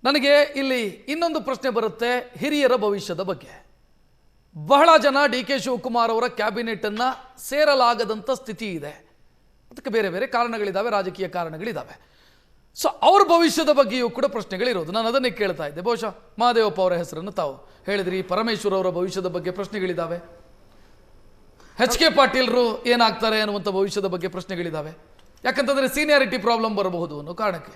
ನನಗೆ ಇಲ್ಲಿ ಇನ್ನೊಂದು ಪ್ರಶ್ನೆ ಬರುತ್ತೆ ಹಿರಿಯರ ಭವಿಷ್ಯದ ಬಗ್ಗೆ. ಬಹಳ ಜನ ಡಿ ಕೆ ಶಿವಕುಮಾರ್ ಅವರ ಕ್ಯಾಬಿನೆಟನ್ನು ಸೇರಲಾಗದಂಥ ಸ್ಥಿತಿ ಇದೆ. ಅದಕ್ಕೆ ಬೇರೆ ಬೇರೆ ಕಾರಣಗಳಿದ್ದಾವೆ, ರಾಜಕೀಯ ಕಾರಣಗಳಿದ್ದಾವೆ. ಸೊ ಅವ್ರ ಭವಿಷ್ಯದ ಬಗ್ಗೆಯೂ ಕೂಡ ಪ್ರಶ್ನೆಗಳಿರೋದು. ನಾನು ಅದನ್ನೇ ಕೇಳ್ತಾ ಇದ್ದೆ. ಬಹುಶಃ ಮಹದೇವಪ್ಪ ಅವರ ಹೆಸರನ್ನು ತಾವು ಹೇಳಿದ್ರಿ. ಪರಮೇಶ್ವರ್ ಅವರ ಭವಿಷ್ಯದ ಬಗ್ಗೆ ಪ್ರಶ್ನೆಗಳಿದ್ದಾವೆ. ಎಚ್ ಕೆ ಪಾಟೀಲ್ರು ಏನಾಗ್ತಾರೆ ಅನ್ನುವಂಥ ಭವಿಷ್ಯದ ಬಗ್ಗೆ ಪ್ರಶ್ನೆಗಳಿದ್ದಾವೆ. ಯಾಕಂತಂದರೆ ಸೀನಿಯಾರಿಟಿ ಪ್ರಾಬ್ಲಮ್ ಬರಬಹುದು ಅನ್ನೋ ಕಾರಣಕ್ಕೆ.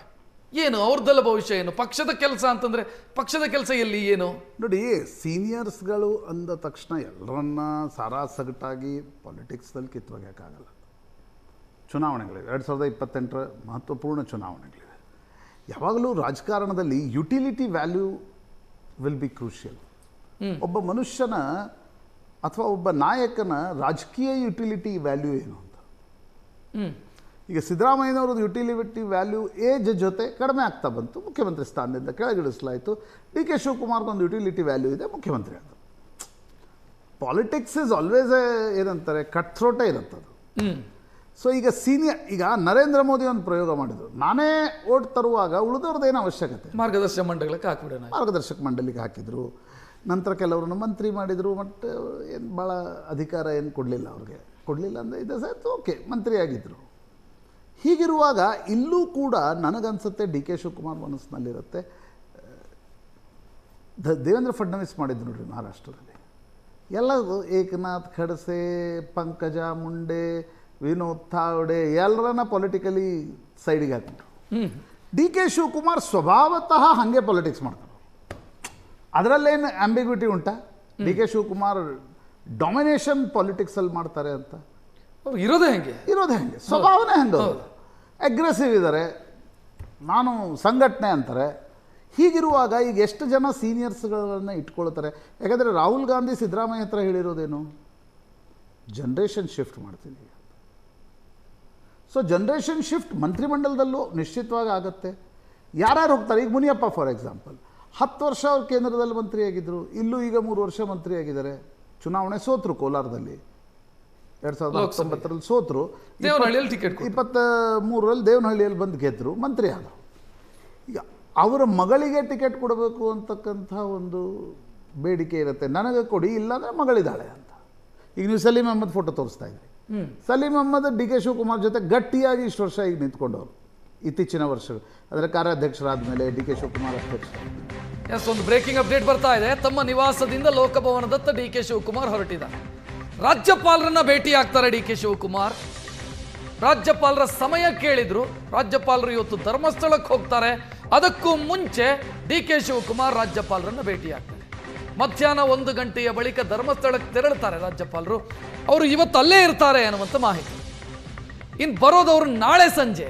ಏನು ಅವ್ರದ್ದೆಲ್ಲ ಭವಿಷ್ಯ ಏನು? ಪಕ್ಷದ ಕೆಲಸ ಅಂತಂದರೆ ಪಕ್ಷದ ಕೆಲಸ ಎಲ್ಲಿ ಏನು? ನೋಡಿ, ಸೀನಿಯರ್ಸ್ಗಳು ಅಂದ ತಕ್ಷಣ ಎಲ್ಲರನ್ನ ಸಾರಾಸಗಟಾಗಿ ಪಾಲಿಟಿಕ್ಸ್ದಲ್ಲಿ ಕಿತ್ತೊಗೆಯೋಕ್ಕಾಗಲ್ಲ. ಚುನಾವಣೆಗಳಿವೆ, 2028ರ ಮಹತ್ವಪೂರ್ಣ ಚುನಾವಣೆಗಳಿವೆ. ಯಾವಾಗಲೂ ರಾಜಕಾರಣದಲ್ಲಿ utility value will be crucial. ಒಬ್ಬ ಮನುಷ್ಯನ ಅಥವಾ ಒಬ್ಬ ನಾಯಕನ ರಾಜಕೀಯ ಯುಟಿಲಿಟಿ ವ್ಯಾಲ್ಯೂ ಏನು ಅಂತ. ಈಗ ಸಿದ್ದರಾಮಯ್ಯನವ್ರದ್ದು ಯುಟಿಲಿಟಿ ವ್ಯಾಲ್ಯೂ ಏಜ್ ಜೊತೆ ಕಡಿಮೆ ಆಗ್ತಾ ಬಂತು. ಮುಖ್ಯಮಂತ್ರಿ ಸ್ಥಾನದಿಂದ ಕೆಳಗಿಳಿಸಲಾಯಿತು. ಡಿ ಕೆ ಶಿವಕುಮಾರ್ಗೊಂದು ಯುಟಿಲಿಟಿ ವ್ಯಾಲ್ಯೂ ಇದೆ, ಮುಖ್ಯಮಂತ್ರಿ ಅದು. ಪಾಲಿಟಿಕ್ಸ್ ಇಸ್ ಆಲ್ವೇಸ್ ಏನಂತಾರೆ, ಕಟ್ ಥ್ರೋಟೇ ಇರುತ್ತದು. ಸೊ ಈಗ ನರೇಂದ್ರ ಮೋದಿ ಒಂದು ಪ್ರಯೋಗ ಮಾಡಿದರು. ನಾನೇ ಓಟ್ ತರುವಾಗ ಉಳಿದವ್ರದ್ದೇನು ಅವಶ್ಯಕತೆ, ಮಾರ್ಗದರ್ಶಕ ಮಂಡಳಿಗೆ ಹಾಕಿಬಿಡೋಣ. ಮಾರ್ಗದರ್ಶಕ ಮಂಡಳಿಗೆ ಹಾಕಿದರು. ನಂತರ ಕೆಲವ್ರನ್ನ ಮಂತ್ರಿ ಮಾಡಿದರು. ಬಟ್ ಏನು ಭಾಳ ಅಧಿಕಾರ ಏನು ಕೊಡಲಿಲ್ಲ ಅವ್ರಿಗೆ. ಕೊಡಲಿಲ್ಲ ಅಂದರೆ ಇದೆ ಸರ್, ಓಕೆ, ಮಂತ್ರಿ ಆಗಿದ್ದರು. ಹೀಗಿರುವಾಗ ಇಲ್ಲೂ ಕೂಡ ನನಗನ್ಸುತ್ತೆ ಡಿ ಕೆ ಶಿವಕುಮಾರ್ ಮನಸ್ಸಿನಲ್ಲಿರುತ್ತೆ. ದೇವೇಂದ್ರ ಫಡ್ನವೀಸ್ ಮಾಡಿದ್ರು ನೋಡ್ರಿ ಮಹಾರಾಷ್ಟ್ರದಲ್ಲಿ. ಎಲ್ಲ ಏಕನಾಥ್ ಖಡಸೆ, ಪಂಕಜ ಮುಂಡೆ, ವಿನೋದ್ ತಾವ್ಡೆ ಎಲ್ಲರನ್ನ ಪೊಲಿಟಿಕಲಿ ಸೈಡಿಗೆ ಹಾಕಿದ್ರು. ಡಿ ಕೆ ಶಿವಕುಮಾರ್ ಸ್ವಭಾವತಃ ಹಾಗೆ ಪೊಲಿಟಿಕ್ಸ್ ಮಾಡ್ತಾರೆ. ಅದರಲ್ಲೇನು ಆಂಬಿಗ್ವಿಟಿ ಉಂಟಾ? ಡಿ ಕೆ ಶಿವಕುಮಾರ್ ಡಾಮಿನೇಷನ್ ಪಾಲಿಟಿಕ್ಸಲ್ಲಿ ಮಾಡ್ತಾರೆ ಅಂತ ಇರೋದೇ ಹೆಂಗೆ ಸ್ವಭಾವನೆ ಹೆಂಗೆ ಅಗ್ರೆಸಿವ್ ಇದ್ದಾರೆ. ನಾನು ಸಂಘಟನೆ ಅಂತಾರೆ. ಹೀಗಿರುವಾಗ ಈಗ ಎಷ್ಟು ಜನ ಸೀನಿಯರ್ಸ್ಗಳನ್ನು ಇಟ್ಕೊಳ್ತಾರೆ? ಯಾಕಂದರೆ ರಾಹುಲ್ ಗಾಂಧಿ ಸಿದ್ದರಾಮಯ್ಯ ಹತ್ರ ಹೇಳಿರೋದೇನು, ಜನ್ರೇಷನ್ ಶಿಫ್ಟ್ ಮಾಡ್ತೀನಿ. ಸೊ ಜನ್ರೇಷನ್ ಶಿಫ್ಟ್ ಮಂತ್ರಿಮಂಡಲದಲ್ಲೂ ನಿಶ್ಚಿತವಾಗಿ ಆಗುತ್ತೆ. ಯಾರ್ಯಾರು ಹೋಗ್ತಾರೆ? ಈಗ ಮುನಿಯಪ್ಪ ಫಾರ್ ಎಕ್ಸಾಂಪಲ್ 10 ವರ್ಷ ಅವ್ರು ಕೇಂದ್ರದಲ್ಲಿ ಮಂತ್ರಿಯಾಗಿದ್ದರು. ಇಲ್ಲೂ ಈಗ 3 ವರ್ಷ ಮಂತ್ರಿಯಾಗಿದ್ದಾರೆ. ಚುನಾವಣೆ ಸೋತರು ಕೋಲಾರದಲ್ಲಿ, 2019ರಲ್ಲಿ ಸೋತರು. 23ರಲ್ಲಿ ದೇವನಹಳ್ಳಿಯಲ್ಲಿ ಬಂದು ಗೆದ್ದರು, ಮಂತ್ರಿ ಆದರು. ಈಗ ಅವರ ಮಗಳಿಗೆ ಟಿಕೆಟ್ ಕೊಡಬೇಕು ಅಂತಕ್ಕಂಥ ಒಂದು ಬೇಡಿಕೆ ಇರುತ್ತೆ. ನನಗೆ ಕೊಡಿ, ಇಲ್ಲಾಂದರೆ ಮಗಳಿದ್ದಾಳೆ ಅಂತ. ಈಗ ನೀವು ಸಲೀಂ ಅಹ್ಮದ್ ಫೋಟೋ ತೋರಿಸ್ತಾ ಇದ್ರಿ. ಸಲೀಂ ಅಹ್ಮದ್ ಡಿ ಕೆ ಶಿವಕುಮಾರ್ ಜೊತೆ ಗಟ್ಟಿಯಾಗಿ ಇಷ್ಟು ವರ್ಷ ಈಗ ನಿಂತ್ಕೊಂಡವರು ಇತ್ತೀಚಿನ ವರ್ಷಗಳು. ಅದರ ಕಾರ್ಯಾಧ್ಯಕ್ಷರಾದ ಮೇಲೆ ಡಿ ಕೆ ಶಿವಕುಮಾರ್ ಅಧ್ಯಕ್ಷ. ಎಸ್, ಒಂದು ಬ್ರೇಕಿಂಗ್ ಅಪ್ಡೇಟ್ ಬರ್ತಾ ಇದೆ. ತಮ್ಮ ನಿವಾಸದಿಂದ ಲೋಕಭವನದತ್ತ ಡಿ ಕೆ ಶಿವಕುಮಾರ್ ಹೊರಟಿದ್ದಾರೆ. ರಾಜ್ಯಪಾಲರನ್ನ ಭೇಟಿ ಆಗ್ತಾರೆ ಡಿ ಕೆ ಶಿವಕುಮಾರ್. ರಾಜ್ಯಪಾಲರ ಸಮಯ ಕೇಳಿದ್ರು. ರಾಜ್ಯಪಾಲರು ಇವತ್ತು ಧರ್ಮಸ್ಥಳಕ್ಕೆ ಹೋಗ್ತಾರೆ. ಅದಕ್ಕೂ ಮುಂಚೆ ಡಿ ಕೆ ಶಿವಕುಮಾರ್ ರಾಜ್ಯಪಾಲರನ್ನ ಭೇಟಿ ಆಗ್ತಾರೆ. ಮಧ್ಯಾಹ್ನ 1 ಗಂಟೆಯ ಬಳಿಕ ಧರ್ಮಸ್ಥಳಕ್ಕೆ ತೆರಳುತ್ತಾರೆ ರಾಜ್ಯಪಾಲರು. ಅವರು ಇವತ್ತು ಅಲ್ಲೇ ಇರ್ತಾರೆ ಅನ್ನುವಂಥ ಮಾಹಿತಿ. ಇನ್ನು ಬರೋದವರು ನಾಳೆ ಸಂಜೆ.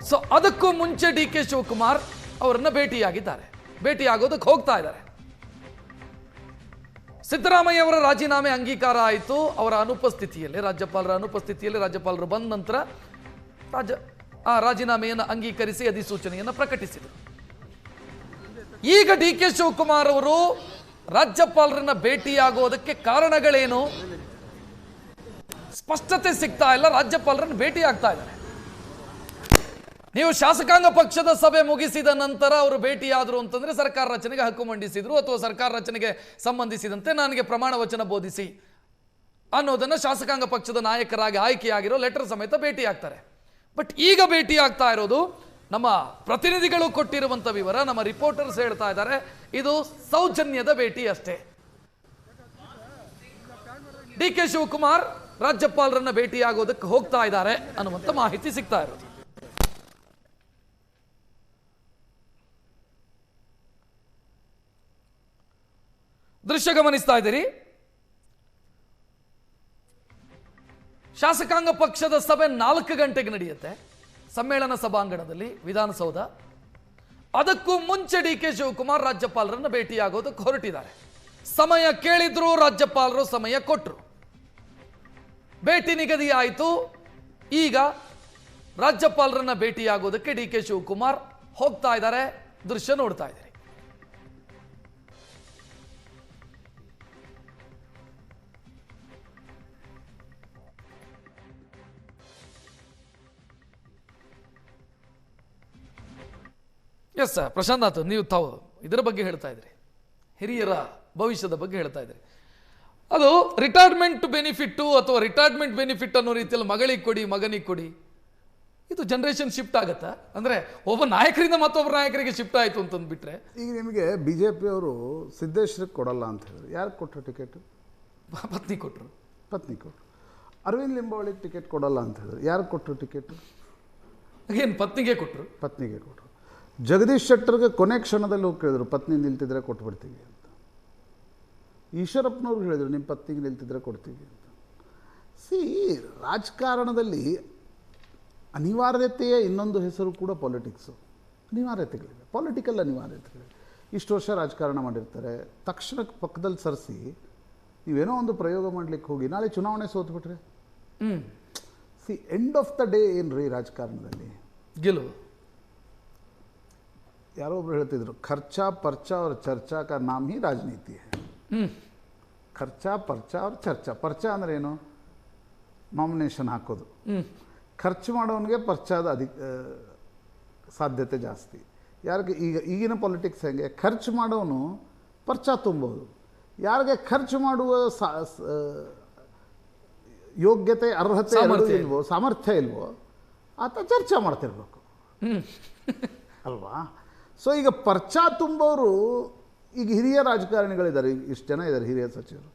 ಸೊ ಅದಕ್ಕೂ ಮುಂಚೆ ಡಿ ಕೆ ಶಿವಕುಮಾರ್ ಅವರನ್ನ ಭೇಟಿಯಾಗೋದಕ್ಕೆ ಹೋಗ್ತಾ ಇದ್ದಾರೆ. ಸಿದ್ದರಾಮಯ್ಯ ಅವರ ರಾಜೀನಾಮೆ ಅಂಗೀಕಾರ ಆಯಿತು. ಅವರ ಅನುಪಸ್ಥಿತಿಯಲ್ಲಿ, ರಾಜ್ಯಪಾಲರ ಅನುಪಸ್ಥಿತಿಯಲ್ಲಿ, ರಾಜ್ಯಪಾಲರು ಬಂದ ನಂತರ ರಾಜೀನಾಮೆಯನ್ನು ಅಂಗೀಕರಿಸಿ ಅಧಿಸೂಚನೆಯನ್ನು ಪ್ರಕಟಿಸಿದರು. ಈಗ ಡಿ ಕೆ ಶಿವಕುಮಾರ್ ಅವರು ರಾಜ್ಯಪಾಲರನ್ನ ಭೇಟಿಯಾಗೋದಕ್ಕೆ ಕಾರಣಗಳೇನು ಸ್ಪಷ್ಟತೆ ಸಿಗ್ತಾ ಇಲ್ಲ. ರಾಜ್ಯಪಾಲರನ್ನು ಭೇಟಿ ಆಗ್ತಾ ಇದ್ದಾರೆ. ನೀವು ಶಾಸಕಾಂಗ ಪಕ್ಷದ ಸಭೆ ಮುಗಿಸಿದ ನಂತರ ಅವರು ಭೇಟಿಯಾದರು ಅಂತಂದ್ರೆ ಸರ್ಕಾರ ರಚನೆಗೆ ಹಕ್ಕು ಮಂಡಿಸಿದ್ರು ಅಥವಾ ಸರ್ಕಾರ ರಚನೆಗೆ ಸಂಬಂಧಿಸಿದಂತೆ ನನಗೆ ಪ್ರಮಾಣ ವಚನ ಬೋಧಿಸಿ ಅನ್ನೋದನ್ನು ಶಾಸಕಾಂಗ ಪಕ್ಷದ ನಾಯಕರಾಗಿ ಆಯ್ಕೆಯಾಗಿರೋ ಲೆಟರ್ ಸಮೇತ ಭೇಟಿ ಆಗ್ತಾರೆ. ಬಟ್ ಈಗ ಭೇಟಿ ಆಗ್ತಾ ಇರೋದು, ನಮ್ಮ ಪ್ರತಿನಿಧಿಗಳು ಕೊಟ್ಟಿರುವಂಥ ವಿವರ, ನಮ್ಮ ರಿಪೋರ್ಟರ್ಸ್ ಹೇಳ್ತಾ ಇದ್ದಾರೆ, ಇದು ಸೌಜನ್ಯದ ಭೇಟಿ ಅಷ್ಟೇ. ಡಿ ಕೆ ಶಿವಕುಮಾರ್ ರಾಜ್ಯಪಾಲರನ್ನ ಭೇಟಿಯಾಗೋದಕ್ಕೆ ಹೋಗ್ತಾ ಇದ್ದಾರೆ ಅನ್ನುವಂಥ ಮಾಹಿತಿ ಸಿಗ್ತಾ ಇರೋದು. ದೃಶ್ಯ ಗಮನಿಸ್ತಾ ಇದ್ದೀರಿ. ಶಾಸಕಾಂಗ ಪಕ್ಷದ ಸಭೆ 4 ಗಂಟೆಗೆ ನಡೆಯುತ್ತೆ ಸಮ್ಮೇಳನ ಸಭಾಂಗಣದಲ್ಲಿ, ವಿಧಾನಸೌಧ. ಅದಕ್ಕೂ ಮುಂಚೆ ಡಿ ಕೆ ಶಿವಕುಮಾರ್ ರಾಜ್ಯಪಾಲರನ್ನು ಭೇಟಿಯಾಗೋದಕ್ಕೆ ಹೊರಟಿದ್ದಾರೆ. ಸಮಯ ಕೇಳಿದ್ರು, ರಾಜ್ಯಪಾಲರು ಸಮಯ ಕೊಟ್ಟರು. ಭೇಟಿ ನಿಗದಿ ಆಯಿತು. ಈಗ ರಾಜ್ಯಪಾಲರನ್ನ ಭೇಟಿಯಾಗೋದಕ್ಕೆ ಡಿ ಕೆ ಶಿವಕುಮಾರ್ ಹೋಗ್ತಾ ಇದ್ದಾರೆ. ದೃಶ್ಯ ನೋಡ್ತಾ ಇದ್ದೀರಿ. ಎಸ್ ಸರ್, ಪ್ರಶಾಂತ್ ನೀವು ತಾವು ಇದರ ಬಗ್ಗೆ ಹೇಳ್ತಾ ಇದ್ರಿ, ಹಿರಿಯರ ಭವಿಷ್ಯದ ಬಗ್ಗೆ ಹೇಳ್ತಾ ಇದ್ರಿ. ಅದು ರಿಟೈರ್ಮೆಂಟ್ ಬೆನಿಫಿಟ್ಟು ಅಥವಾ ರಿಟೈರ್ಮೆಂಟ್ ಬೆನಿಫಿಟ್ ಅನ್ನೋ ರೀತಿಯಲ್ಲಿ ಮಗಳಿಗೆ ಕೊಡಿ, ಮಗನಿಗೆ ಕೊಡಿ, ಇದು ಜನರೇಷನ್ ಶಿಫ್ಟ್ ಆಗತ್ತಾ? ಅಂದರೆ ಒಬ್ಬ ನಾಯಕರಿಂದ ಮತ್ತೊಬ್ಬ ನಾಯಕರಿಗೆ ಶಿಫ್ಟ್ ಆಯಿತು ಅಂತಂದ್ಬಿಟ್ರೆ, ಈಗ ನಿಮಗೆ ಬಿ ಜೆ ಪಿಯವರು ಸಿದ್ದೇಶ್ವರಿಗೆ ಕೊಡಲ್ಲ ಅಂತ ಹೇಳಿದ್ರು. ಯಾರಿಗೆ ಕೊಟ್ಟರು ಟಿಕೆಟ್? ಪತ್ನಿ ಕೊಟ್ಟರು. ಪತ್ನಿ ಕೊಟ್ಟರು. ಅರವಿಂದ್ ಲಿಂಬಾವಳಿಗೆ ಟಿಕೆಟ್ ಕೊಡಲ್ಲ ಅಂತ ಹೇಳಿದ್ರು. ಯಾರಿಗೆ ಕೊಟ್ಟರು ಟಿಕೆಟ್? ಏನು ಪತ್ನಿಗೆ ಕೊಟ್ಟರು? ಪತ್ನಿಗೆ ಕೊಟ್ಟರು. ಜಗದೀಶ್ ಶೆಟ್ಟರ್ಗೆ ಕೊನೆ ಕ್ಷಣದಲ್ಲಿ ಹೋಗಿ ಕೇಳಿದ್ರು, ಪತ್ನಿ ನಿಲ್ತಿದ್ರೆ ಕೊಟ್ಬಿಡ್ತೀವಿ ಅಂತ. ಈಶ್ವರಪ್ಪನವ್ರಿಗೆ ಹೇಳಿದ್ರು, ನಿಮ್ಮ ಪತ್ನಿಗೆ ನಿಲ್ತಿದ್ರೆ ಕೊಡ್ತೀವಿ ಅಂತ. ಸಿ, ರಾಜಕಾರಣದಲ್ಲಿ ಅನಿವಾರ್ಯತೆಯ ಇನ್ನೊಂದು ಹೆಸರು ಕೂಡ ಪಾಲಿಟಿಕ್ಸು. ಅನಿವಾರ್ಯತೆಗಳಿವೆ, ಪೊಲಿಟಿಕಲ್ ಅನಿವಾರ್ಯತೆಗಳಿವೆ. ಇಷ್ಟು ವರ್ಷ ರಾಜಕಾರಣ ಮಾಡಿರ್ತಾರೆ, ತಕ್ಷಣಕ್ಕೆ ಪಕ್ಕದಲ್ಲಿ ಸರಿಸಿ ನೀವೇನೋ ಒಂದು ಪ್ರಯೋಗ ಮಾಡಲಿಕ್ಕೆ ಹೋಗಿ ನಾಳೆ ಚುನಾವಣೆ ಸೋತ್ಬಿಟ್ರೆ ಸಿ, ಎಂಡ್ ಆಫ್ ದ ಡೇ ಏನು ರೀ ರಾಜಕಾರಣದಲ್ಲಿ ಗೆಲುವು. ಯಾರೋ ಒಬ್ರು ಹೇಳ್ತಿದ್ರು, ಖರ್ಚಾ ಪರ್ಚಾ ಅವ್ರ ಚರ್ಚಾ ಕಾ ನಾಮ್ ಹಿ ರಾಜನೀತಿ ಹೈ. ಖರ್ಚಾ ಪರ್ಚಾ ಅವ್ರ ಚರ್ಚಾ. ಪರ್ಚಾ ಅಂದ್ರೆ ಏನು? ನಾಮಿನೇಷನ್ ಹಾಕೋದು. ಖರ್ಚು ಮಾಡೋನಿಗೆ ಪರ್ಚಾದ ಸಾಧ್ಯತೆ ಜಾಸ್ತಿ. ಯಾರಿಗೆ ಈಗಿನ ಪಾಲಿಟಿಕ್ಸ್ ಹೆಂಗೆ, ಖರ್ಚು ಮಾಡೋನು ಪರ್ಚಾ ತುಂಬೋದು. ಯಾರಿಗೆ ಖರ್ಚು ಮಾಡುವ ಯೋಗ್ಯತೆ, ಅರ್ಹತೆ ಇಲ್ವೋ, ಸಾಮರ್ಥ್ಯ ಇಲ್ವೋ, ಆತ ಚರ್ಚೆ ಮಾಡ್ತಿರ್ಬೇಕು ಅಲ್ವಾ? ಸೊ ಈಗ ಪರ್ಚಾ ತುಂಬೋರು ಈಗ ಹಿರಿಯ ರಾಜಕಾರಣಿಗಳಿದ್ದಾರೆ, ಇಷ್ಟು ಜನ ಇದ್ದಾರೆ ಹಿರಿಯ ಸಚಿವರು.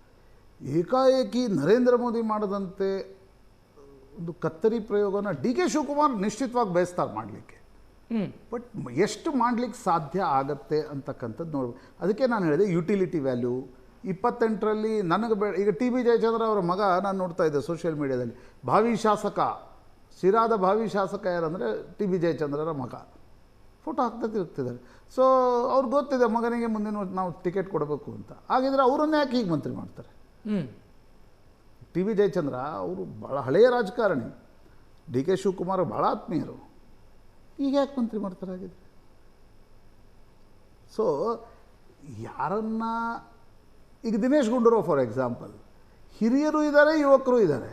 ಏಕಾಏಕಿ ನರೇಂದ್ರ ಮೋದಿ ಮಾಡದಂತೆ ಒಂದು ಕತ್ತರಿ ಪ್ರಯೋಗನ ಡಿ ಕೆ ಶಿವಕುಮಾರ್ ನಿಶ್ಚಿತವಾಗಿ ಬಯಸ್ತಾರೆ ಮಾಡಲಿಕ್ಕೆ. ಬಟ್ ಎಷ್ಟು ಮಾಡಲಿಕ್ಕೆ ಸಾಧ್ಯ ಆಗತ್ತೆ ಅಂತಕ್ಕಂಥದ್ದು ನೋಡ್ಬೇಕು. ಅದಕ್ಕೆ ನಾನು ಹೇಳಿದೆ ಯುಟಿಲಿಟಿ ವ್ಯಾಲ್ಯೂ. 28ರಲ್ಲಿ ನನಗೆ ಈಗ ಟಿ ಬಿ ಜಯಚಂದ್ರ ಅವರ ಮಗ ನಾನು ನೋಡ್ತಾ ಇದ್ದೆ ಸೋಷಿಯಲ್ ಮೀಡಿಯಾದಲ್ಲಿ, ಭಾವಿ ಶಾಸಕ, ಶಿರಾದ ಭಾವಿ ಶಾಸಕ ಯಾರಂದರೆ ಟಿ ಬಿ ಜಯಚಂದ್ರರ ಮಗ, ಫೋಟೋ ಹಾಕ್ತಾ ತಿರುಗ್ತಿದ್ದಾರೆ. ಸೊ ಅವ್ರಿಗೆ ಗೊತ್ತಿದೆ ಮಗನಿಗೆ ಮುಂದಿನ ನಾವು ಟಿಕೆಟ್ ಕೊಡಬೇಕು ಅಂತ. ಹಾಗಿದ್ರೆ ಅವರನ್ನೇ ಯಾಕೆ ಹೀಗೆ ಮಂತ್ರಿ ಮಾಡ್ತಾರೆ? ಟಿ ಬಿ ಜಯಚಂದ್ರ ಅವರು ಭಾಳ ಹಳೆಯ ರಾಜಕಾರಣಿ, ಡಿ ಕೆ ಶಿವಕುಮಾರ್ ಭಾಳ ಆತ್ಮೀಯರು, ಈಗ ಯಾಕೆ ಮಂತ್ರಿ ಮಾಡ್ತಾರೆ ಹಾಗಿದ್ರೆ? ಸೊ ಯಾರನ್ನ, ಈಗ ದಿನೇಶ್ ಗುಂಡೂರಾವ್ ಫಾರ್ ಎಕ್ಸಾಂಪಲ್, ಹಿರಿಯರು ಇದ್ದಾರೆ, ಯುವಕರು ಇದ್ದಾರೆ,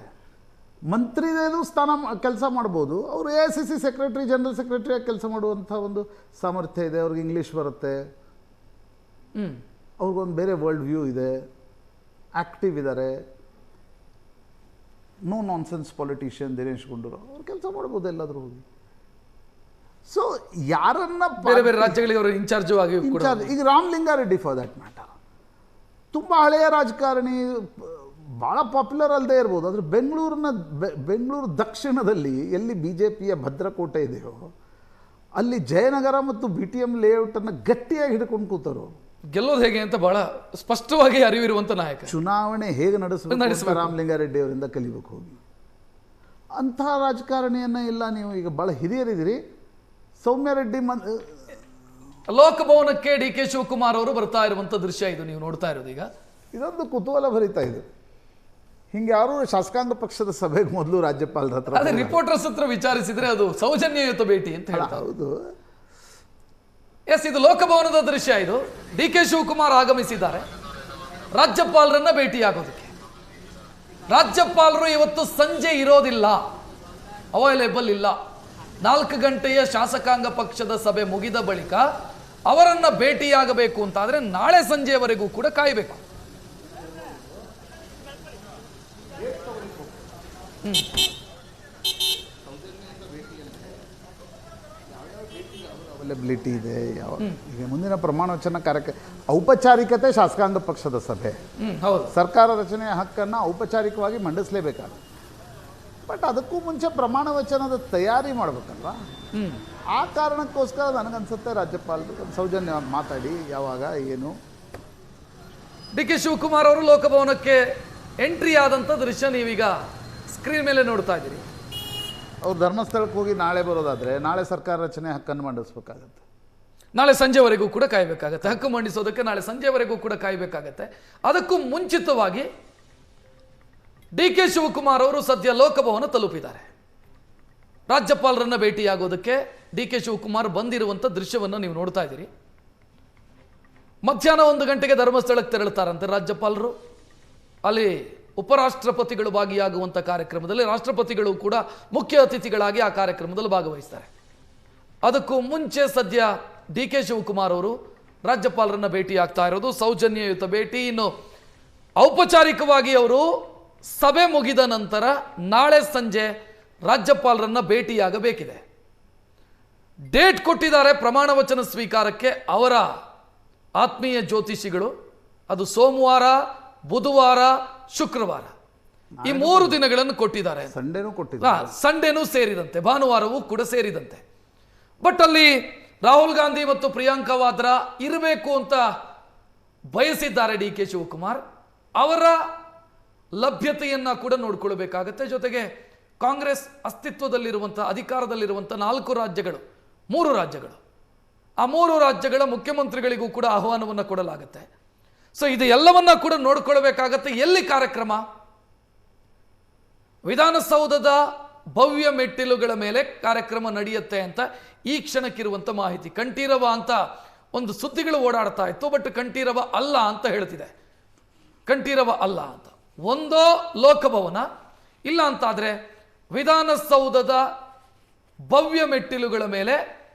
ಮಂತ್ರಿದೇನು ಸ್ಥಾನ ಕೆಲಸ ಮಾಡ್ಬೋದು. ಅವರು A I C C secretary, general ಸೆಕ್ರೆಟರಿಯಾಗಿ ಕೆಲಸ ಮಾಡುವಂಥ ಒಂದು ಸಾಮರ್ಥ್ಯ ಇದೆ. ಅವ್ರಿಗೆ ಇಂಗ್ಲೀಷ್ ಬರುತ್ತೆ, ಅವ್ರಿಗೊಂದು ಬೇರೆ ವರ್ಲ್ಡ್ ವ್ಯೂ ಇದೆ, ಆ್ಯಕ್ಟಿವ್ ಇದ್ದಾರೆ, no nonsense politician Dinesh Gundu Rao. ಅವ್ರು ಕೆಲಸ ಮಾಡ್ಬೋದು ಎಲ್ಲಾದರೂ ಹೋಗಿ. ಸೊ ಯಾರನ್ನ ಬೇರೆ ಬೇರೆ ರಾಜ್ಯಗಳಿಗೆ ಅವರು ಇನ್ಚಾರ್ಜ್ ಆಗಿ ಈಗ ರಾಮಲಿಂಗಾರೆಡ್ಡಿ ಫಾರ್ ದ್ಯಾಟ್ ಮ್ಯಾಟರ್ ತುಂಬ ಹಳೆಯ ರಾಜಕಾರಣಿ, ಭಾಳ ಪಾಪ್ಯುಲರ್ ಅಲ್ಲದೆ ಇರ್ಬೋದು. ಆದರೆ ಬೆಂಗಳೂರು ದಕ್ಷಿಣದಲ್ಲಿ ಎಲ್ಲಿ ಬಿ ಜೆ ಪಿಯ ಭದ್ರಕೋಟೆ ಇದೆಯೋ ಅಲ್ಲಿ ಜಯನಗರ ಮತ್ತು ಬಿ ಟಿ ಎಂ ಲೇಔಟನ್ನು ಗಟ್ಟಿಯಾಗಿ ಹಿಡ್ಕೊಂಡು ಕೂತರು. ಗೆಲ್ಲೋದು ಹೇಗೆ ಅಂತ ಬಹಳ ಸ್ಪಷ್ಟವಾಗಿ ಅರಿವಿರುವಂಥ ನಾಯಕ. ಚುನಾವಣೆ ಹೇಗೆ ನಡೆಸಬೇಕು ರಾಮಲಿಂಗಾರೆಡ್ಡಿ ಅವರಿಂದ ಕಲಿಬೇಕು ಹೋಗಿ. ಅಂಥ ರಾಜಕಾರಣಿಯನ್ನು ಇಲ್ಲ. ನೀವು ಈಗ ಭಾಳ ಹಿರಿಯರಿದ್ದೀರಿ. ಸೌಮ್ಯ ರೆಡ್ಡಿ ಲೋಕಭವನಕ್ಕೆ ಡಿ ಕೆ ಶಿವಕುಮಾರ್ ಅವರು ಬರ್ತಾ ಇರುವಂಥ ದೃಶ್ಯ ಇದು ನೀವು ನೋಡ್ತಾ ಇರೋದು. ಈಗ ಇದೊಂದು ಕುತೂಹಲ ಭರಿತಾ ಇದೆ. ಹಿಂಗೆ ಯಾರು ಶಾಸಕಾಂಗ ಪಕ್ಷದ ಸಭೆಗೆ ಮೊದಲು ರಾಜ್ಯಪಾಲರ ಹತ್ರ, ಅದೇ ರಿಪೋರ್ಟರ್ಸ್ ಹತ್ರ ವಿಚಾರಿಸಿದ್ರೆ ಅದು ಸೌಜನ್ಯಯುತ ಭೇಟಿ ಅಂತ ಹೇಳ್ತಾರೆ. ಹೌದು, ಎಸ್, ಇದು ಲೋಕಭವನದ ದೃಶ್ಯ. ಇದು ಡಿ ಕೆ ಶಿವಕುಮಾರ್ ಆಗಮಿಸಿದ್ದಾರೆ ರಾಜ್ಯಪಾಲರನ್ನ ಭೇಟಿಯಾಗೋದಕ್ಕೆ. ರಾಜ್ಯಪಾಲರು ಇವತ್ತು ಸಂಜೆ ಇರೋದಿಲ್ಲ, ಅವೈಲೇಬಲ್ ಇಲ್ಲ. 4 ಗಂಟೆಯ ಶಾಸಕಾಂಗ ಪಕ್ಷದ ಸಭೆ ಮುಗಿದ ಬಳಿಕ ಅವರನ್ನ ಭೇಟಿಯಾಗಬೇಕು ಅಂತಾದ್ರೆ ನಾಳೆ ಸಂಜೆಯವರೆಗೂ ಕೂಡ ಕಾಯಬೇಕು. ಅವೈಲಬಿಲಿಟಿ ಇದೆ. ಈಗ ಮುಂದಿನ ಪ್ರಮಾಣ ವಚನ ಕಾರ್ಯಕ್ರಮ ಔಪಚಾರಿಕತೆ ಶಾಸಕಾಂಗ ಪಕ್ಷದ ಸಭೆ, ಸರ್ಕಾರ ರಚನೆಯ ಹಕ್ಕನ್ನು ಔಪಚಾರಿಕವಾಗಿ ಮಂಡಿಸಲೇಬೇಕಾಗುತ್ತೆ. ಬಟ್ ಅದಕ್ಕೂ ಮುಂಚೆ ಪ್ರಮಾಣ ವಚನದ ತಯಾರಿ ಮಾಡಬೇಕಲ್ವ. ಆ ಕಾರಣಕ್ಕೋಸ್ಕರ ನನಗನ್ಸುತ್ತೆ ರಾಜ್ಯಪಾಲರು ಸೌಜನ್ಯ ಮಾತಾಡಿ ಯಾವಾಗ ಏನು. ಡಿ ಕೆ ಶಿವಕುಮಾರ್ ಅವರು ಲೋಕಭವನಕ್ಕೆ ಎಂಟ್ರಿ ಆದಂಥ ದೃಶ್ಯ ನೀವೀಗ ಸ್ಕ್ರೀನ್ ಮೇಲೆ ನೋಡ್ತಾ ಇದ್ದೀರಿ. ಅವ್ರು ಧರ್ಮಸ್ಥಳಕ್ಕೆ ಹೋಗಿ ನಾಳೆ ಬರೋದಾದರೆ ನಾಳೆ ಸರ್ಕಾರ ರಚನೆ ಹಕ್ಕನ್ನು ಮಂಡಿಸಬೇಕಾಗತ್ತೆ. ನಾಳೆ ಸಂಜೆವರೆಗೂ ಕೂಡ ಕಾಯಬೇಕಾಗತ್ತೆ. ಹಕ್ಕು ಮಂಡಿಸೋದಕ್ಕೆ ನಾಳೆ ಸಂಜೆವರೆಗೂ ಕೂಡ ಕಾಯಬೇಕಾಗತ್ತೆ. ಅದಕ್ಕೂ ಮುಂಚಿತವಾಗಿ ಡಿ ಕೆ ಶಿವಕುಮಾರ್ ಅವರು ಸದ್ಯ ಲೋಕಭವನ ತಲುಪಿದ್ದಾರೆ. ರಾಜ್ಯಪಾಲರನ್ನ ಭೇಟಿಯಾಗೋದಕ್ಕೆ ಡಿ ಕೆ ಶಿವಕುಮಾರ್ ಬಂದಿರುವಂಥ ದೃಶ್ಯವನ್ನು ನೀವು ನೋಡ್ತಾ ಇದ್ದೀರಿ. ಮಧ್ಯಾಹ್ನ 1 ಗಂಟೆಗೆ ಧರ್ಮಸ್ಥಳಕ್ಕೆ ತೆರಳುತ್ತಾರಂತೆ ರಾಜ್ಯಪಾಲರು. ಅಲ್ಲಿ ಉಪರಾಷ್ಟ್ರಪತಿಗಳು ಭಾಗಿಯಾಗುವಂಥ ಕಾರ್ಯಕ್ರಮದಲ್ಲಿ ರಾಷ್ಟ್ರಪತಿಗಳು ಕೂಡ ಮುಖ್ಯ ಅತಿಥಿಗಳಾಗಿ ಆ ಕಾರ್ಯಕ್ರಮದಲ್ಲಿ ಭಾಗವಹಿಸ್ತಾರೆ. ಅದಕ್ಕೂ ಮುಂಚೆ ಸದ್ಯ ಡಿ ಕೆ ಶಿವಕುಮಾರ್ ಅವರು ರಾಜ್ಯಪಾಲರನ್ನ ಭೇಟಿ ಆಗ್ತಾ ಇರೋದು, ಸೌಜನ್ಯಯುತ ಭೇಟಿ. ಇನ್ನು ಔಪಚಾರಿಕವಾಗಿ ಅವರು ಸಭೆ ಮುಗಿದ ನಂತರ ನಾಳೆ ಸಂಜೆ ರಾಜ್ಯಪಾಲರನ್ನ ಭೇಟಿಯಾಗಬೇಕಿದೆ. ಡೇಟ್ ಕೊಟ್ಟಿದ್ದಾರೆ ಪ್ರಮಾಣ ವಚನ ಸ್ವೀಕಾರಕ್ಕೆ ಅವರ ಆತ್ಮೀಯ ಜ್ಯೋತಿಷಿಗಳು. ಅದು ಸೋಮವಾರ, ಬುಧವಾರ, ಶುಕ್ರವಾರ ಈ 3 ದಿನಗಳನ್ನು ಕೊಟ್ಟಿದ್ದಾರೆ. ಸಂಡೇನೂ ಕೊಟ್ಟಿದ್ದಾರೆ, ಸಂಡೇನೂ ಸೇರಿದಂತೆ, ಭಾನುವಾರವೂ ಕೂಡ ಸೇರಿದಂತೆ. ಬಟ್ ಅಲ್ಲಿ ರಾಹುಲ್ ಗಾಂಧಿ ಮತ್ತು ಪ್ರಿಯಾಂಕಾ ವಾದ್ರಾ ಇರಬೇಕು ಅಂತ ಬಯಸಿದ್ದಾರೆ ಡಿ ಕೆ ಶಿವಕುಮಾರ್. ಅವರ ಲಭ್ಯತೆಯನ್ನ ಕೂಡ ನೋಡ್ಕೊಳ್ಬೇಕಾಗತ್ತೆ. ಜೊತೆಗೆ ಕಾಂಗ್ರೆಸ್ ಅಸ್ತಿತ್ವದಲ್ಲಿರುವಂತಹ, ಅಧಿಕಾರದಲ್ಲಿರುವಂತಹ 4 ರಾಜ್ಯಗಳು, 3 ರಾಜ್ಯಗಳು, ಆ 3 ರಾಜ್ಯಗಳ ಮುಖ್ಯಮಂತ್ರಿಗಳಿಗೂ ಕೂಡ ಆಹ್ವಾನವನ್ನು ಕೊಡಲಾಗುತ್ತೆ. ಸೊ ಇದು ಎಲ್ಲವನ್ನ ಕೂಡ ನೋಡ್ಕೊಳ್ಬೇಕಾಗತ್ತೆ. ಎಲ್ಲಿ ಕಾರ್ಯಕ್ರಮ? ವಿಧಾನಸೌಧದ ಭವ್ಯ ಮೆಟ್ಟಿಲುಗಳ ಮೇಲೆ ಕಾರ್ಯಕ್ರಮ ನಡೆಯುತ್ತೆ ಅಂತ ಈ ಕ್ಷಣಕ್ಕಿರುವಂಥ ಮಾಹಿತಿ. ಕಂಠೀರವ ಅಂತ ಒಂದು ಸುದ್ದಿಗಳು ಓಡಾಡ್ತಾ ಇತ್ತು, ಬಟ್ ಕಂಠೀರವ ಅಲ್ಲ ಅಂತ ಹೇಳ್ತಿದೆ. ಕಂಠೀರವ ಅಲ್ಲ ಅಂತ, ಒಂದೋ ಲೋಕಭವನ, ಇಲ್ಲ ಅಂತಾದರೆ ವಿಧಾನಸೌಧದ ಭವ್ಯ ಮೆಟ್ಟಿಲುಗಳ ಮೇಲೆ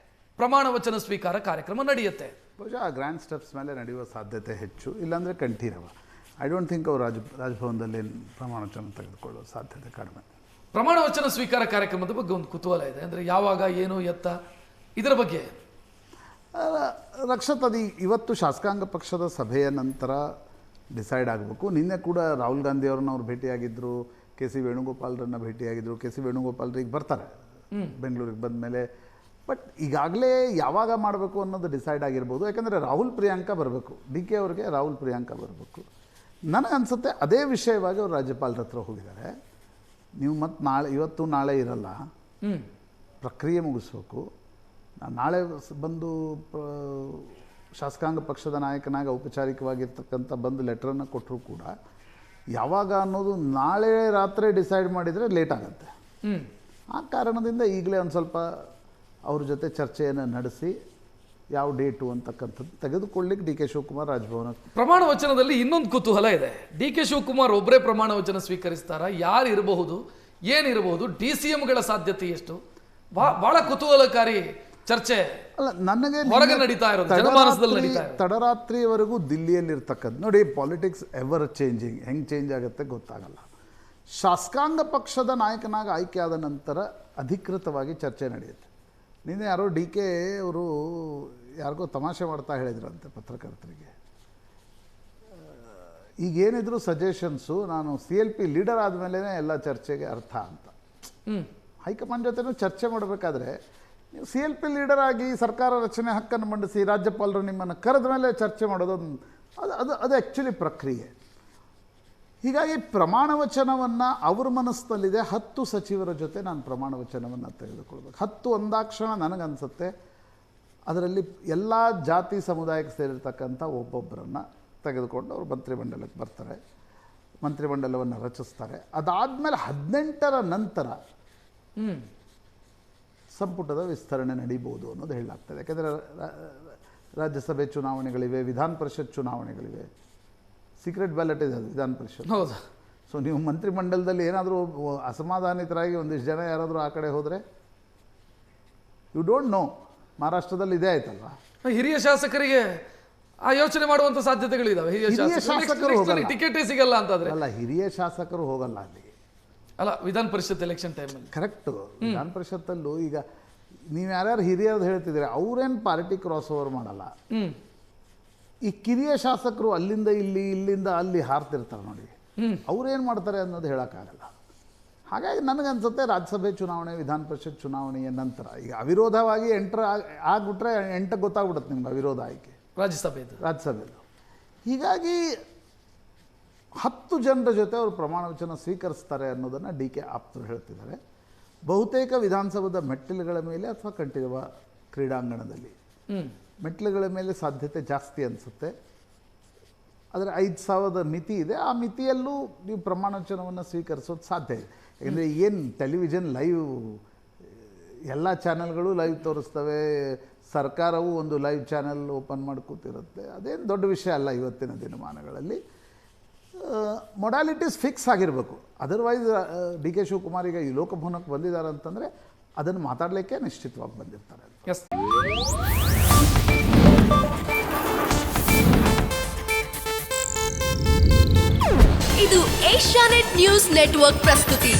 ಪ್ರಮಾಣ ವಚನ ಸ್ವೀಕಾರ ಕಾರ್ಯಕ್ರಮ ನಡೆಯುತ್ತೆ. ಬಹುಶಃ ಗ್ರ್ಯಾಂಡ್ ಸ್ಟೆಪ್ಸ್ ಮೇಲೆ ನಡೆಯುವ ಸಾಧ್ಯತೆ ಹೆಚ್ಚು, ಇಲ್ಲಾಂದರೆ ಕಂಠೀರವ. ಐ ಡೋಂಟ್ ಥಿಂಕ್ ಅವರು ರಾಜಭವನದಲ್ಲಿ ಪ್ರಮಾಣ ವಚನ ತೆಗೆದುಕೊಳ್ಳುವ ಸಾಧ್ಯತೆ ಕಡಿಮೆ. ಪ್ರಮಾಣ ವಚನ ಸ್ವೀಕಾರ ಕಾರ್ಯಕ್ರಮದ ಬಗ್ಗೆ ಒಂದು ಕುತೂಹಲ ಇದೆ. ಅಂದರೆ ಯಾವಾಗ, ಏನು, ಎತ್ತ, ಇದರ ಬಗ್ಗೆ ರಕ್ಷತ್, ಅದು ಇವತ್ತು ಶಾಸಕಾಂಗ ಪಕ್ಷದ ಸಭೆಯ ನಂತರ ಡಿಸೈಡ್ ಆಗಬೇಕು. ನಿನ್ನೆ ಕೂಡ ರಾಹುಲ್ ಗಾಂಧಿ ಅವ್ರನ್ನ ಅವ್ರು ಭೇಟಿಯಾಗಿದ್ದರು, ಕೆ ಸಿ ವೇಣುಗೋಪಾಲ್ರನ್ನ ಭೇಟಿಯಾಗಿದ್ದರು. ಕೆ ಸಿ ವೇಣುಗೋಪಾಲ್ರು ಈಗ ಬರ್ತಾರೆ ಬೆಂಗಳೂರಿಗೆ ಬಂದ ಮೇಲೆ. ಬಟ್ ಈಗಾಗಲೇ ಯಾವಾಗ ಮಾಡಬೇಕು ಅನ್ನೋದು ಡಿಸೈಡ್ ಆಗಿರ್ಬೋದು. ಯಾಕಂದರೆ ರಾಹುಲ್ ಪ್ರಿಯಾಂಕಾ ಬರಬೇಕು, ಡಿ ಕೆ ಅವ್ರಿಗೆ ರಾಹುಲ್ ಪ್ರಿಯಾಂಕಾ ಬರಬೇಕು. ನನಗನ್ಸುತ್ತೆ ಅದೇ ವಿಷಯವಾಗಿ ಅವರು ರಾಜ್ಯಪಾಲರ ಹತ್ರ ಹೋಗಿದ್ದಾರೆ. ನೀವು ಮತ್ತು ನಾಳೆ, ಇವತ್ತು ನಾಳೆ ಇರಲ್ಲ, ಪ್ರಕ್ರಿಯೆ ಮುಗಿಸ್ಬೇಕು. ನಾಳೆ ಬಂದು ಶಾಸಕಾಂಗ ಪಕ್ಷದ ನಾಯಕನಾಗಿ ಔಪಚಾರಿಕವಾಗಿರ್ತಕ್ಕಂಥ ಬಂದು ಲೆಟ್ರನ್ನು ಕೊಟ್ಟರು ಕೂಡ ಯಾವಾಗ ಅನ್ನೋದು ನಾಳೆ ರಾತ್ರಿ ಡಿಸೈಡ್ ಮಾಡಿದರೆ ಲೇಟ್ ಆಗುತ್ತೆ. ಆ ಕಾರಣದಿಂದ ಈಗಲೇ ಒಂದು ಸ್ವಲ್ಪ ಅವ್ರ ಜೊತೆ ಚರ್ಚೆಯನ್ನು ನಡೆಸಿ ಯಾವ ಡೇಟು ಅಂತಕ್ಕಂಥದ್ದು ತೆಗೆದುಕೊಳ್ಳಿಕ್ಕೆ ಡಿ ಕೆ ಶಿವಕುಮಾರ್ ರಾಜಭವನ. ಪ್ರಮಾಣ ವಚನದಲ್ಲಿ ಇನ್ನೊಂದು ಕುತೂಹಲ ಇದೆ. ಡಿ ಕೆ ಶಿವಕುಮಾರ್ ಒಬ್ಬರೇ ಪ್ರಮಾಣ ವಚನ ಸ್ವೀಕರಿಸ್ತಾರ? ಯಾರು ಇರಬಹುದು, ಏನಿರಬಹುದು, ಡಿ ಸಿ ಎಂಗಳ ಸಾಧ್ಯತೆ ಎಷ್ಟು? ಬಹಳ ಕುತೂಹಲಕಾರಿ ಚರ್ಚೆ ಅಲ್ಲ, ನನಗೆ ಹೊರಗೆ ನಡೀತಾ ಇರೋದು, ಜನಮಾನಸದಲ್ಲಿ ನಡೀತಾ ಇರೋದು. ತಡರಾತ್ರಿವರೆಗೂ ದಿಲ್ಲಿಯಲ್ಲಿರ್ತಕ್ಕಂಥ ನೋಡಿ, ಪಾಲಿಟಿಕ್ಸ್ ಎವರ್ ಚೇಂಜಿಂಗ್, ಹೆಂಗೆ ಚೇಂಜ್ ಆಗುತ್ತೆ ಗೊತ್ತಾಗಲ್ಲ. ಶಾಸಕಾಂಗ ಪಕ್ಷದ ನಾಯಕನಾಗಿ ಆಯ್ಕೆ ಆದ ನಂತರ ಅಧಿಕೃತವಾಗಿ ಚರ್ಚೆ ನಡೆಯುತ್ತೆ. ನಿನ್ನೆ ಯಾರೋ ಡಿ ಕೆ ಅವರು ಯಾರಿಗೋ ತಮಾಷೆ ಮಾಡ್ತಾ ಹೇಳಿದ್ರಂತೆ ಪತ್ರಕರ್ತರಿಗೆ, ಈಗೇನಿದ್ರು ಸಜೆಷನ್ಸು ನಾನು CLP ಲೀಡರ್ ಆದಮೇಲೆ ಎಲ್ಲ ಚರ್ಚೆಗೆ ಅರ್ಥ ಅಂತ. ಹೈಕಮಾಂಡ್ ಜೊತೆನೂ ಚರ್ಚೆ ಮಾಡಬೇಕಾದ್ರೆ ನೀವು CLP ಲೀಡರ್ ಆಗಿ ಸರ್ಕಾರ ರಚನೆ ಹಕ್ಕನ್ನು ಮಂಡಿಸಿ ರಾಜ್ಯಪಾಲರು ನಿಮ್ಮನ್ನು ಕರೆದ ಮೇಲೆ ಚರ್ಚೆ ಮಾಡೋದು ಅದು ಆ್ಯಕ್ಚುಲಿ ಪ್ರಕ್ರಿಯೆ. ಹೀಗಾಗಿ ಪ್ರಮಾಣ ವಚನವನ್ನು ಅವ್ರ ಮನಸ್ಸಿನಲ್ಲಿದೆ, 10 ಸಚಿವರ ಜೊತೆ ನಾನು ಪ್ರಮಾಣ ವಚನವನ್ನು ತೆಗೆದುಕೊಳ್ಬೇಕು. 10 ಅಂದಾಕ್ಷಣ ನನಗನ್ಸುತ್ತೆ ಅದರಲ್ಲಿ ಎಲ್ಲ ಜಾತಿ ಸಮುದಾಯಕ್ಕೆ ಸೇರಿರ್ತಕ್ಕಂಥ ಒಬ್ಬೊಬ್ಬರನ್ನು ತೆಗೆದುಕೊಂಡು ಅವರು ಮಂತ್ರಿಮಂಡಲಕ್ಕೆ ಬರ್ತಾರೆ, ಮಂತ್ರಿಮಂಡಲವನ್ನು ರಚಿಸ್ತಾರೆ. ಅದಾದಮೇಲೆ 18ರ ನಂತರ ಸಂಪುಟದ ವಿಸ್ತರಣೆ ನಡೀಬೋದು ಅನ್ನೋದು ಹೇಳಲಾಗ್ತದೆ. ಯಾಕೆಂದರೆ ರಾಜ್ಯಸಭೆ ಚುನಾವಣೆಗಳಿವೆ, ವಿಧಾನ ಪರಿಷತ್ ಚುನಾವಣೆಗಳಿವೆ, ಸೀಕ್ರೆಟ್ ಬ್ಯಾಲೆಟ್ ಇದೆ ಅದು ವಿಧಾನ ಪರಿಷತ್. ಹೌದು. ಸೊ ನೀವು ಮಂತ್ರಿಮಂಡಲದಲ್ಲಿ ಏನಾದರೂ ಅಸಮಾಧಾನಿತರಾಗಿ ಒಂದಿಷ್ಟು ಜನ ಯಾರಾದರೂ ಆ ಕಡೆ ಹೋದರೆ ಯು ಡೋಂಟ್ ನೋ. ಮಹಾರಾಷ್ಟ್ರದಲ್ಲಿ ಇದೇ ಆಯ್ತಲ್ವಾ, ಹಿರಿಯ ಶಾಸಕರಿಗೆ ಆ ಯೋಚನೆ ಮಾಡುವಂತ ಸಾಧ್ಯತೆಗಳಿದಾವೆ. ಹಿರಿಯ ಶಾಸಕರು ಹೋಗಲ್ಲ, ಟಿಕೆಟೇ ಸಿಗಲ್ಲ ಅಂತಂದ್ರೆ ಅಲ್ಲ, ಹಿರಿಯ ಶಾಸಕರು ಹೋಗಲ್ಲ ಅಲ್ಲಿ. ಅಲ್ಲ, ವಿಧಾನ ಪರಿಷತ್ ಎಲೆಕ್ಷನ್ ಟೈಮಲ್ಲಿ ಕರೆಕ್ಟು. ವಿಧಾನ ಪರಿಷತ್ತಲ್ಲೂ ಈಗ ನೀವು ಯಾರ್ಯಾರು ಹಿರಿಯರು ಹೇಳ್ತಿದ್ದೀರಿ, ಅವ್ರೇನು ಪಾರ್ಟಿ ಕ್ರಾಸ್ ಓವರ್ ಮಾಡಲ್ಲ. ಈ ಕಿರಿಯ ಶಾಸಕರು ಅಲ್ಲಿಂದ ಇಲ್ಲಿ, ಇಲ್ಲಿಂದ ಅಲ್ಲಿ ಹಾರ್ತಿರ್ತಾರೆ ನೋಡಿ, ಅವ್ರೇನು ಮಾಡ್ತಾರೆ ಅನ್ನೋದು ಹೇಳೋಕ್ಕಾಗಲ್ಲ. ಹಾಗಾಗಿ ನನಗನ್ಸುತ್ತೆ ರಾಜ್ಯಸಭೆ ಚುನಾವಣೆ, ವಿಧಾನ ಪರಿಷತ್ ಚುನಾವಣೆಯ ನಂತರ ಈಗ ಅವಿರೋಧವಾಗಿ ಆಗ್ಬಿಟ್ರೆ 8 ಗೊತ್ತಾಗ್ಬಿಡುತ್ತೆ ನಿಮ್ಗೆ ಅವಿರೋಧ ಆಯ್ಕೆ ರಾಜ್ಯಸಭೆದು. ಹೀಗಾಗಿ 10 ಜನರ ಜೊತೆ ಅವರು ಪ್ರಮಾಣ ವಚನ ಸ್ವೀಕರಿಸ್ತಾರೆ ಅನ್ನೋದನ್ನು ಡಿ ಕೆ ಆಪ್ತರು ಹೇಳ್ತಿದ್ದಾರೆ. ಬಹುತೇಕ ವಿಧಾನಸೌಧದ ಮೆಟ್ಟಿಲುಗಳ ಮೇಲೆ ಅಥವಾ ಕಂಠೀರವ ಕ್ರೀಡಾಂಗಣದಲ್ಲಿ ಮೆಟ್ಟಿಲುಗಳ ಮೇಲೆ ಸಾಧ್ಯತೆ ಜಾಸ್ತಿ ಅನಿಸುತ್ತೆ. ಆದರೆ 5,000 ಮಿತಿ ಇದೆ, ಆ ಮಿತಿಯಲ್ಲೂ ನೀವು ಪ್ರಮಾಣ ವಚನವನ್ನು ಸ್ವೀಕರಿಸೋದು ಸಾಧ್ಯ ಇದೆ. ಯಾಕೆಂದರೆ ಏನು ಟೆಲಿವಿಷನ್ ಲೈವ್, ಎಲ್ಲ ಚಾನೆಲ್ಗಳು ಲೈವ್ ತೋರಿಸ್ತವೆ, ಸರ್ಕಾರವು ಒಂದು ಲೈವ್ ಚಾನೆಲ್ ಓಪನ್ ಮಾಡಿ ಕೂತಿರುತ್ತೆ. ಅದೇನು ದೊಡ್ಡ ವಿಷಯ ಅಲ್ಲ ಇವತ್ತಿನ ದಿನಮಾನಗಳಲ್ಲಿ. ಮೊಡಾಲಿಟೀಸ್ ಫಿಕ್ಸ್ ಆಗಿರಬೇಕು. ಅದರ್ವೈಸ್ ಡಿ ಕೆ ಶಿವಕುಮಾರ್ ಈಗ ಈ ಲೋಕಭವನಕ್ಕೆ ಬಂದಿದ್ದಾರೆ ಅಂತಂದರೆ ಅದನ್ನು ಮಾತಾಡಲಿಕ್ಕೆ ನಿಶ್ಚಿತವಾಗಿ ಬಂದಿರ್ತಾರೆ. ಇದು ಏಷ್ಯಾನೆಟ್ ನ್ಯೂಸ್ ನೆಟ್ವರ್ಕ್ ಪ್ರಸ್ತುತಿ.